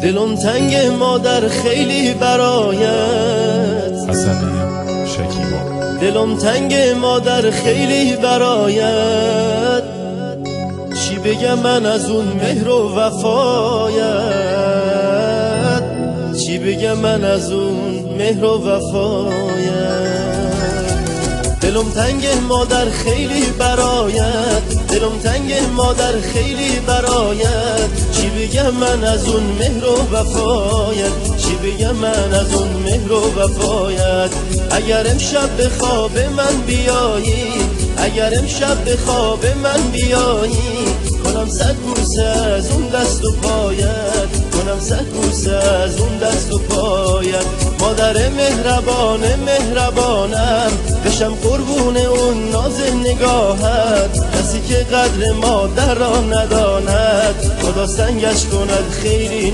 دلم تنگ مادر خیلی برایت. حسن شکیبا. دلم تنگ مادر خیلی برایت. چی بگم من از اون مهر و وفایت؟ چی بگم من از اون مهر و وفایت؟ دلم تنگ مادر خیلی برایت. دلم تنگ مادر خیلی برایت. چی بگم من از اون مهر و وفایت؟ چی بگم من از اون مهر و وفایت؟ اگر امشب به خواب من بیایی، اگر امشب به خواب من بیایی، کنم صد بوسه از اون دست و پایت، کنم صد بوسه از اون دست و پایت. مادر مهربان مهربانم، بشم قربون اون ناز نگاهت. کسی که قدر مادر را نداند، خدا سنگش کند خیلی